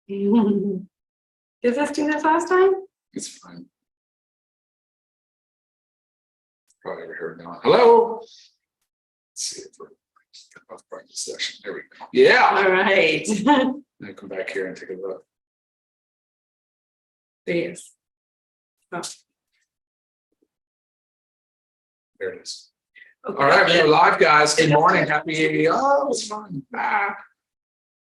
Did this do this last time? It's fine. Probably ever heard now. Hello. Let's see if we're off practice session. There we go. Yeah. All right. Now come back here and take a look. Yes. Oh, There it is. okay. All right, we're live, guys. Good morning. Happy. Oh, it's fun.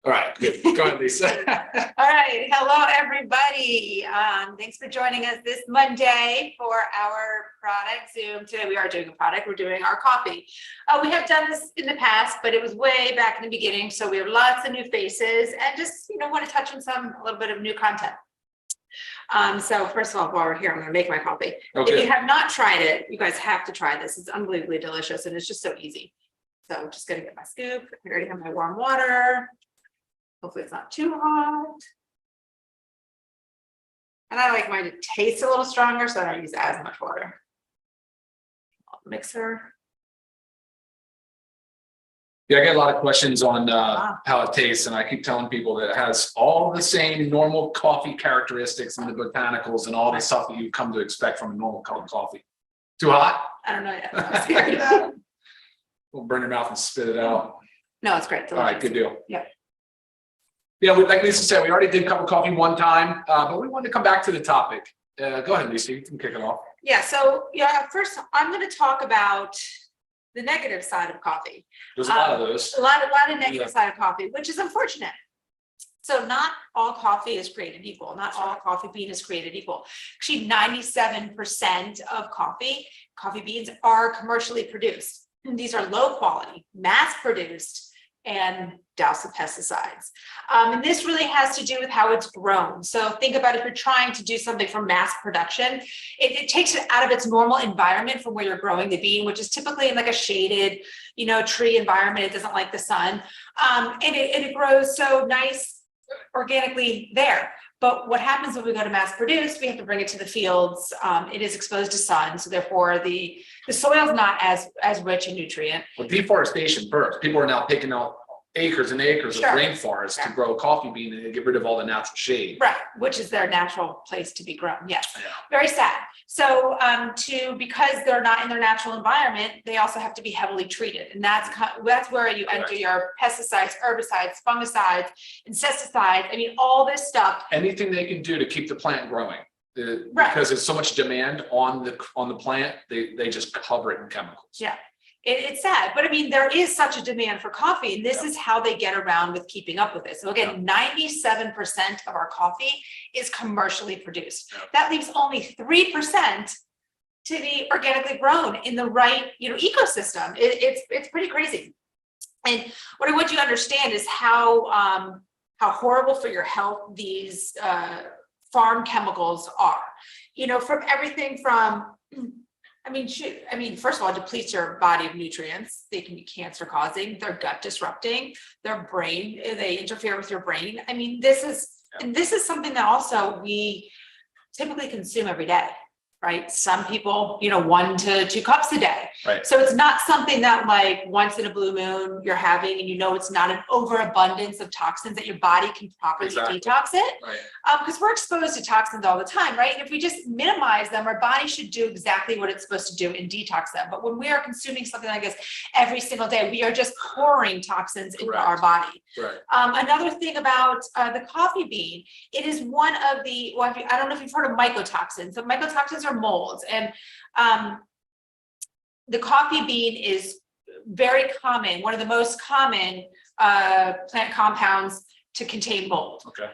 All right, good. Go ahead, Lisa. All right. Hello, everybody. Thanks for joining us this Monday for our product Zoom. Today we are doing a product. We're doing our coffee. We have done this in the past, but it was way back in the beginning. So we have lots of new faces and just, want to touch on a little bit of new content. So first of all, while we're here, I'm going to make my coffee. Okay. If you have not tried it, you guys have to try this. It's unbelievably delicious and it's just so easy. So I'm just going to get my scoop. I already have my warm water. Hopefully it's not too hot. And I like mine to taste a little stronger, so I don't use as much water. Mixer. Yeah, I get a lot of questions on how it tastes, and I keep telling people that it has all the same normal coffee characteristics and the botanicals and all the stuff that you come to expect from a normal cup of coffee. Too hot? I don't know yet. I'm scared. We'll burn your mouth and spit it out. No, it's great. All right, good deal. Yeah. Yeah, like Lisa said, we already did a cup of coffee one time, but we wanted to come back to the topic. Go ahead, Lisa, you can kick it off. Yeah, so first I'm going to talk about the negative side of coffee. There's a lot of those. A lot of negative side of coffee, which is unfortunate. So not all coffee is created equal. Not all coffee bean is created equal. Actually, 97% of coffee beans are commercially produced. And these are low quality, mass produced, and doused with pesticides. And this really has to do with how it's grown. So think about if you're trying to do something for mass production, it takes it out of its normal environment from where you're growing the bean, which is typically in like a shaded, tree environment. It doesn't like the sun. And it grows so nice organically there. But what happens when we go to mass produce, we have to bring it to the fields. It is exposed to sun. So therefore the soil is not as rich in nutrient. Well, deforestation first. People are now taking out acres and acres of rainforest to grow a coffee bean and get rid of all the natural shade. Right, which is their natural place to be grown. Yes, yeah. Very sad. So because they're not in their natural environment, they also have to be heavily treated. And that's where you enter your pesticides, herbicides, fungicides, insecticides. I mean, all this stuff. Anything they can do to keep the plant growing. Because there's so much demand on the plant, they just cover it in chemicals. Yeah. It's sad, but I mean, there is such a demand for coffee, and this is how they get around with keeping up with it. So again, 97% of our coffee is commercially produced. That leaves only 3% to be organically grown in the right, ecosystem. It's pretty crazy. And what I want you to understand is how horrible for your health these farm chemicals are. From everything from first of all, it depletes your body of nutrients. They can be cancer causing, they're gut disrupting, their brain, they interfere with your brain. I mean, this is something that also we typically consume every day, right? Some people, 1 to 2 cups a day. Right. So it's not something that like once in a blue moon you're having, and it's not an overabundance of toxins that your body can properly detox it. Right. Because we're exposed to toxins all the time, right? And if we just minimize them, our body should do exactly what it's supposed to do and detox them. But when we are consuming something like this every single day, we are just pouring toxins into our body. Right. Another thing about the coffee bean, it is one of the, I don't know if you've heard of mycotoxins. So mycotoxins are molds, and the coffee bean is very common, one of the most common plant compounds to contain mold. Okay.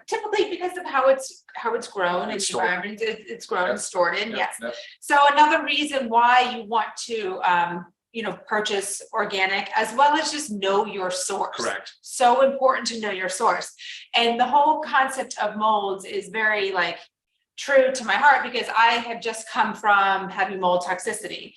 Typically because of how it's grown and the environment it's grown and stored in. Yes. So another reason why you want to purchase organic, as well as just know your source. Correct. So important to know your source. And the whole concept of molds is very true to my heart because I have just come from having mold toxicity.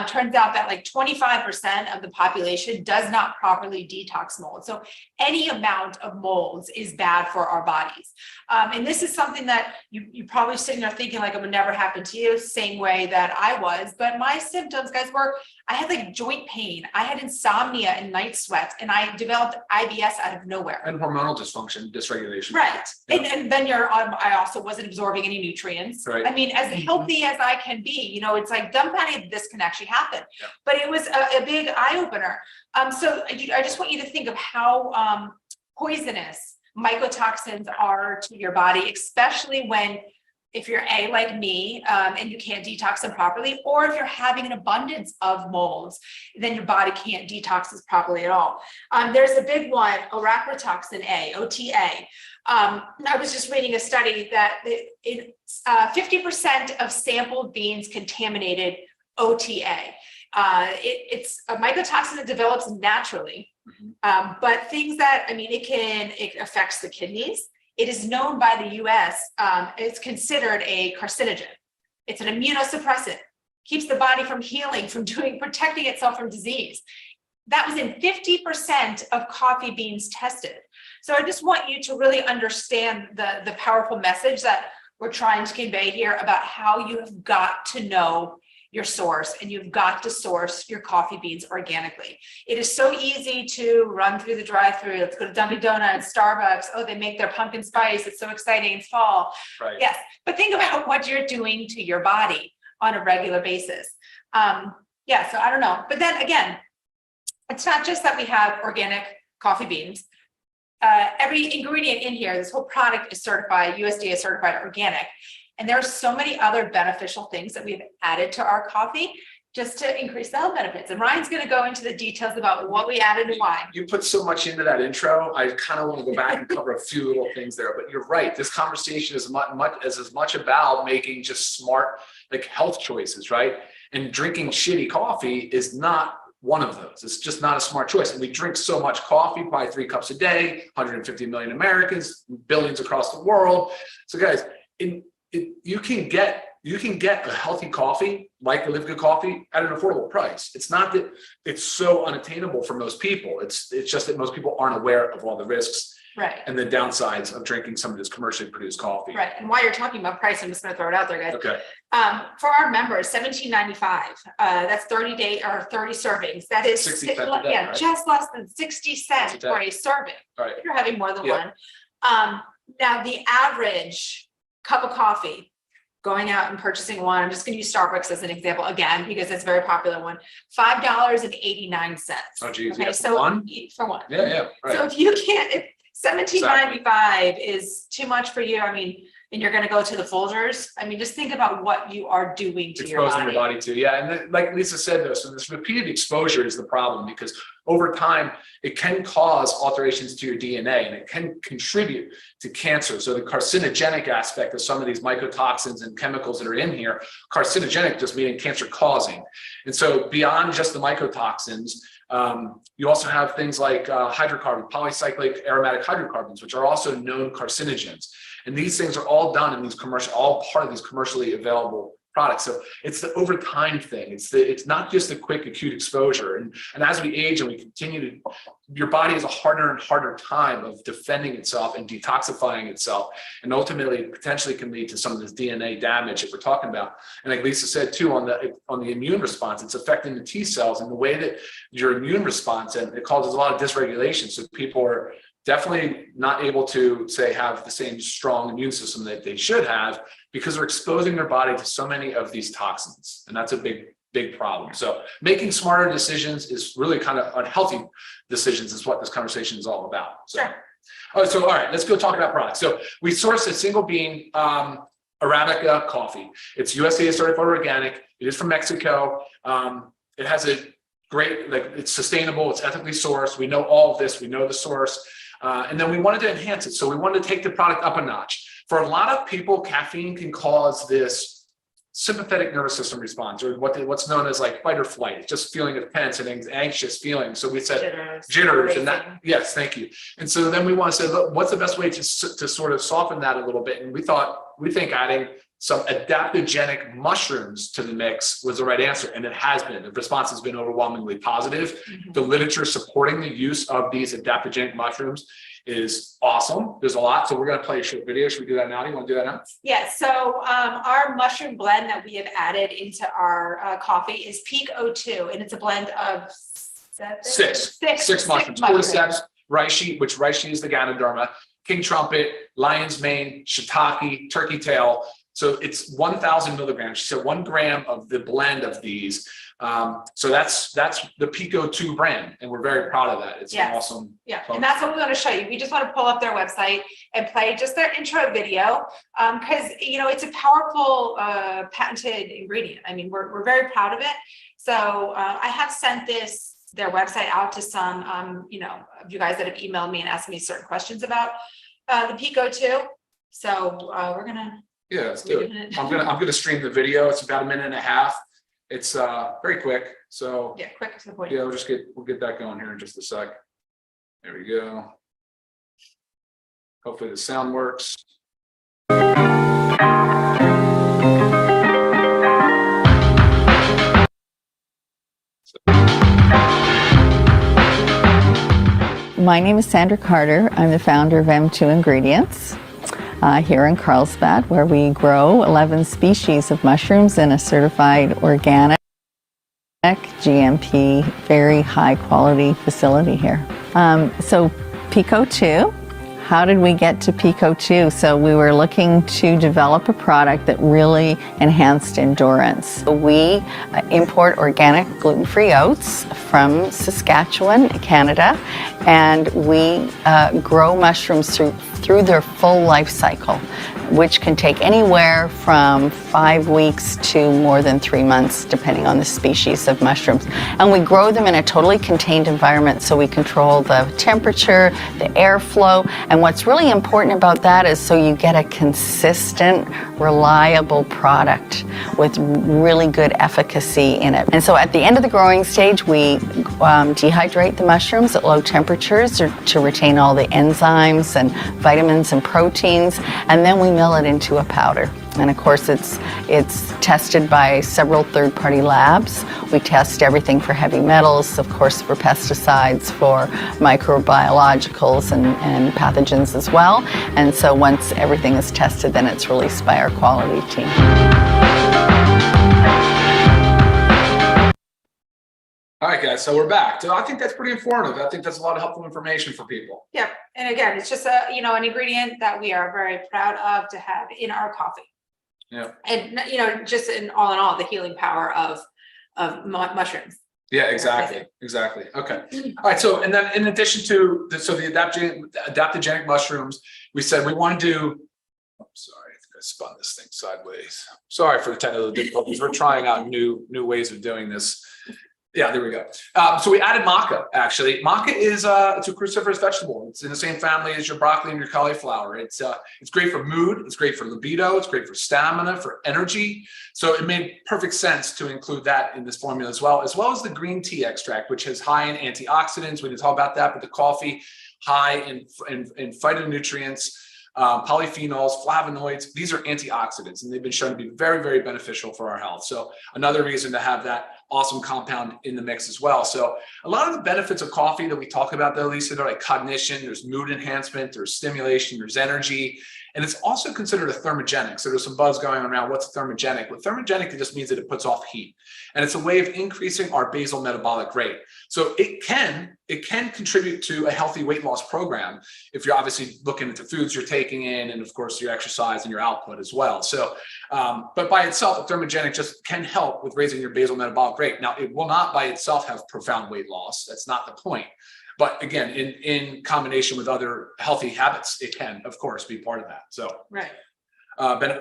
Turns out that like 25% of the population does not properly detox mold. So any amount of molds is bad for our bodies. And this is something that you probably sitting there thinking like it would never happen to you, same way that I was. But my symptoms, guys, were I had like joint pain, I had insomnia and night sweats, and I developed IBS out of nowhere. And hormonal dysfunction, dysregulation. Right. Yeah. And then I also wasn't absorbing any nutrients. Right. I mean, as healthy as I can be, you know, it's like dumbfounding this can actually happen. Yeah. But it was a big eye opener. So I just want you to think of how poisonous mycotoxins are to your body, especially if you're like me, and you can't detox them properly, or if you're having an abundance of molds, then your body can't detox this properly at all. There's a big one, Oracrotoxin A, OTA. I was just reading a study that 50% of sampled beans contaminated OTA. It's a mycotoxin that develops naturally, but things that, I mean, it affects the kidneys. It is known by the US, it's considered a carcinogen. It's an immunosuppressant, keeps the body from healing, protecting itself from disease. That was in 50% of coffee beans tested. So I just want you to really understand the powerful message that we're trying to convey here about how you have got to know your source, and you've got to source your coffee beans organically. It is so easy to run through the drive-through. Let's go to Dunkin' Donuts, Starbucks. Oh, they make their pumpkin spice. It's so exciting. It's fall. Right. Yes, but think about what you're doing to your body on a regular basis. So I don't know. But then again, it's not just that we have organic coffee beans. Every ingredient in here, this whole product is certified, USDA certified organic. And there are so many other beneficial things that we've added to our coffee just to increase the health benefits. And Ryan's going to go into the details about what we added and why. You put so much into that intro. I kind of want to go back and cover a few little things there, but you're right. This conversation is as much about making just smart, like health choices, right? And drinking shitty coffee is not one of those. It's just not a smart choice. And we drink so much coffee, probably 3 cups a day, 150 million Americans, billions across the world. So guys, you can get a healthy coffee like the LiveGood coffee at an affordable price. It's not that it's so unattainable for most people. It's just that most people aren't aware of all the risks, right, and the downsides of drinking some of this commercially produced coffee. Right. And while you're talking about price, I'm just going to throw it out there, guys. Okay. For our members, $17.95. That's 30 servings. That is 60 cents a day, yeah, right? Just less than 60 cents for a serving. Right. If you're having more than Yeah. one. Now the average cup of coffee, going out and purchasing one, I'm just going to use Starbucks as an example again, because it's a very popular one, $5.89. Oh geez, Okay, yeah, so for one. Yeah, right. So if you can't, if $17.95 is too much for you, I mean, and you're going to go to the Folgers, I mean, just think about what you are doing to Exposing your your body. body to, yeah. And then, like Lisa said, though, so this repeated exposure is the problem, because over time it can cause alterations to your DNA and it can contribute to cancer. So the carcinogenic aspect of some of these mycotoxins and chemicals that are in here, carcinogenic just meaning cancer causing. And so beyond just the mycotoxins, you also have things like hydrocarbon, polycyclic aromatic hydrocarbons, which are also known carcinogens. And these things are all done in these all part of these commercially available products. So it's the over time thing. It's not just a quick acute exposure. And as we age and we continue your body has a harder and harder time of defending itself and detoxifying itself. And ultimately potentially can lead to some of this DNA damage that we're talking about. And like Lisa said too, on the immune response, it's affecting the T cells and the way that your immune response, and it causes a lot of dysregulation. So people are definitely not able to say have the same strong immune system that they should have, because they're exposing their body to so many of these toxins. And that's a big problem. So making smarter decisions is really kind of unhealthy decisions is what this conversation is all about. So, Sure. All right, let's go talk about products. So we source a single bean Arabica coffee. It's USDA certified organic. It is from Mexico. It has a great, it's sustainable, it's ethically sourced. We know all of this, we know the source. And then we wanted to enhance it. So we wanted to take the product up a notch. For a lot of people, caffeine can cause this sympathetic nervous system response, or what's known as like fight or flight, just feeling of tense and anxious feeling. So we said jitters and that. Yes, thank you. And so then we want to say, look, what's the best way to sort of soften that a little bit? And we think adding some adaptogenic mushrooms to the mix was the right answer. And it has been. The response has been overwhelmingly positive. The literature supporting the use of these adaptogenic mushrooms is awesome. There's a lot. So we're going to play a short video. Should we do that now? You want to do that now? Yeah. So our mushroom blend that we have added into our coffee is Peak O2, and it's a blend of six mushrooms. Cordyceps, reishi, which reishi is the Ganoderma, king trumpet, lion's mane, shiitake, turkey tail. So it's 1,000 milligrams. She said 1 gram of the blend of these. So that's the Pico 2 brand, and we're very proud of that. It's awesome. Yeah, and that's what we want to show you. We just want to pull up their website and play just their intro video because it's a powerful patented ingredient. I mean, we're very proud of it. So I have sent their website out to some of you guys that have emailed me and asked me certain questions about the Pico 2. So we're gonna. Yeah, let's do it. I'm gonna stream the video. It's about 1.5 minutes. It's very quick. So yeah, quick to the point. Yeah, we'll get that going here in just a sec. There we go. Hopefully the sound works. My name is Sandra Carter. I'm the founder of M2 Ingredients here in Carlsbad, where we grow 11 species of mushrooms in a certified organic, GMP, very high quality facility here. So Pico 2. How did we get to Pico 2? So we were looking to develop a product that really enhanced endurance. We import organic gluten-free oats from Saskatchewan, Canada, and we grow mushrooms through their full life cycle, which can take anywhere from 5 weeks to more than 3 months, depending on the species of mushrooms. And we grow them in a totally contained environment, so we control the temperature, the airflow, and what's really important about that is so you get a consistent, reliable product with really good efficacy in it. And so at the end of the growing stage, we dehydrate the mushrooms at low temperatures to retain all the enzymes and vitamins and proteins, and then we mill it into a powder. And of course, it's tested by several third-party labs. We test everything for heavy metals, of course, for pesticides, for microbiologicals and pathogens as well. And so once everything is tested, then it's released by our quality team. All right, guys, so we're back. So I think that's pretty informative. I think that's a lot of helpful information for people. Yeah, and again, it's just an ingredient that we are very proud of to have in our coffee. Yeah. And just in all, the healing power of mushrooms. Yeah, exactly. Okay. All right. So, and then in addition to the adaptogenic mushrooms, we said we want to do. I'm sorry, I think I spun this thing sideways. Sorry for the technical difficulties. We're trying out new ways of doing this. Yeah, there we go. So we added maca, actually. Maca is it's a cruciferous vegetable. It's in the same family as your broccoli and your cauliflower. It's great for mood. It's great for libido. It's great for stamina, for energy. So it made perfect sense to include that in this formula as well as the green tea extract, which is high in antioxidants. We didn't talk about that, but the coffee, high in phytonutrients, polyphenols, flavonoids. These are antioxidants, and they've been shown to be very, very beneficial for our health. So another reason to have that awesome compound in the mix as well. So a lot of the benefits of coffee that we talk about though, Lisa, they're like cognition, there's mood enhancement, there's stimulation, there's energy, and it's also considered a thermogenic. So there's some buzz going around, what's thermogenic? Well, thermogenic, it just means that it puts off heat, and it's a way of increasing our basal metabolic rate. So it can contribute to a healthy weight loss program if you're obviously looking at the foods you're taking in, and of course your exercise and your output as well. So, but by itself, a thermogenic just can help with raising your basal metabolic rate. Now, it will not by itself have profound weight loss. That's not the point. But again, in combination with other healthy habits, it can, of course, be part of that. So, right.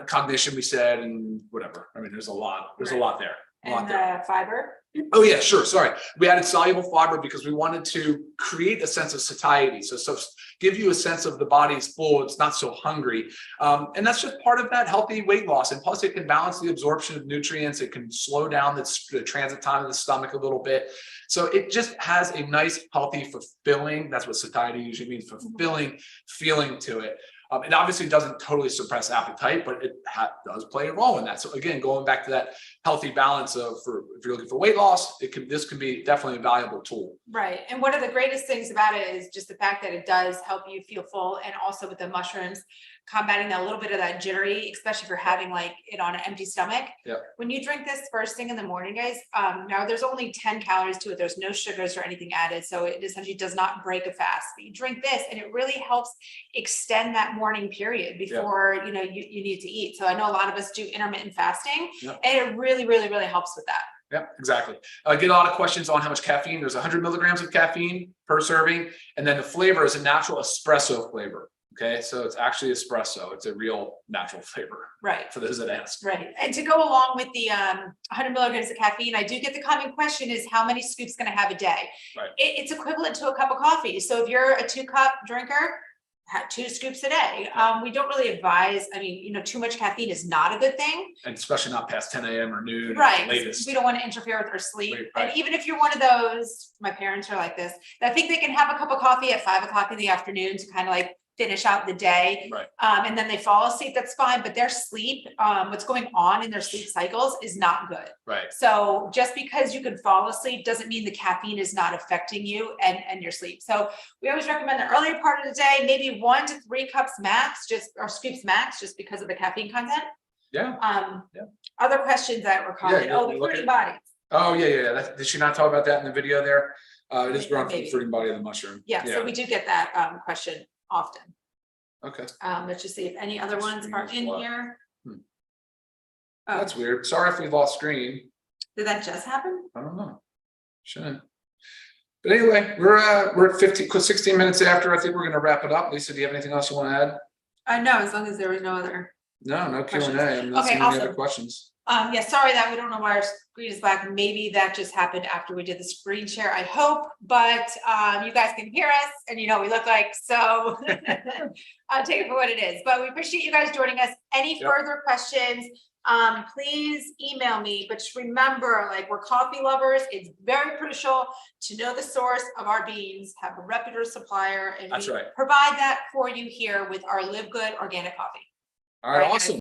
Cognition, we said, and whatever. I mean, there's a lot. There's a lot there. And fiber. Oh yeah, sure. Sorry. We added soluble fiber because we wanted to create a sense of satiety. So give you a sense of the body's full, it's not so hungry. And that's just part of that healthy weight loss. And plus it can balance the absorption of nutrients. It can slow down the transit time of the stomach a little bit. So it just has a nice, healthy, fulfilling, that's what satiety usually means, fulfilling feeling to it. It obviously doesn't totally suppress appetite, but it does play a role in that. So again, going back to that healthy balance of if you're looking for weight loss, this can be definitely a valuable tool. Right. And one of the greatest things about it is just the fact that it does help you feel full, and also with the mushrooms, combating a little bit of that jittery, especially if you're having like it on an empty stomach. Yeah. When you drink this first thing in the morning, guys, now there's only 10 calories to it. There's no sugars or anything added. So it essentially does not break a fast. But you drink this and it really helps extend that morning period before, you need to eat. So I know a lot of us do intermittent fasting, and it really, really, really helps with that. Yeah, exactly. I get a lot of questions on how much caffeine. There's 100 milligrams of caffeine per serving. And then the flavor is a natural espresso flavor. Okay, so it's actually espresso. It's a real natural flavor. Right. For those that ask. Right. And to go along with the 100 milligrams of caffeine, I do get the common question is how many scoops can I have a day? Right. It's equivalent to a cup of coffee. So if you're a 2-cup drinker, have 2 scoops a day. We don't really advise, too much caffeine is not a good thing. And especially not past 10 a.m. or noon. Right. Latest. We don't want to interfere with our sleep. Right. And even if you're one of those, my parents are like this, that think they can have a cup of coffee at 5 o'clock in the afternoon to kind of like finish out the day. Right. And then they fall asleep, that's fine. But their sleep, what's going on in their sleep cycles is not good. Right. So just because you can fall asleep doesn't mean the caffeine is not affecting you and your sleep. So we always recommend the earlier part of the day, maybe 1 to 3 cups max, or scoops max, just because of the caffeine content. Yeah. Other questions that were calling, the fruiting bodies. Oh, yeah. Did she not talk about that in the video there? It is grown from the Maybe. fruiting body of the mushroom. Yeah, so we do get that question often. Okay. Let's just see if any other ones are in here. Oh, That's weird. Sorry if we lost screen. did that just happen? I don't know. Shouldn't. But anyway, we're at 16 minutes after. I think we're going to wrap it up. Lisa, do you have anything else you want to add? No, as long as there was no other. No Q&A. Questions. I'm not seeing any other questions. Sorry that we don't know why our screen is black. Maybe that just happened after we did the screen share, I hope, but you guys can hear us and you know what we look like, so I'll take it for what it is. But we appreciate you guys joining us. Any further questions, please email me. But just remember, like, we're coffee lovers. It's very crucial to know the source of our beans, have a reputable supplier, and we provide that for you here with our LiveGood Organic Coffee. All right, awesome.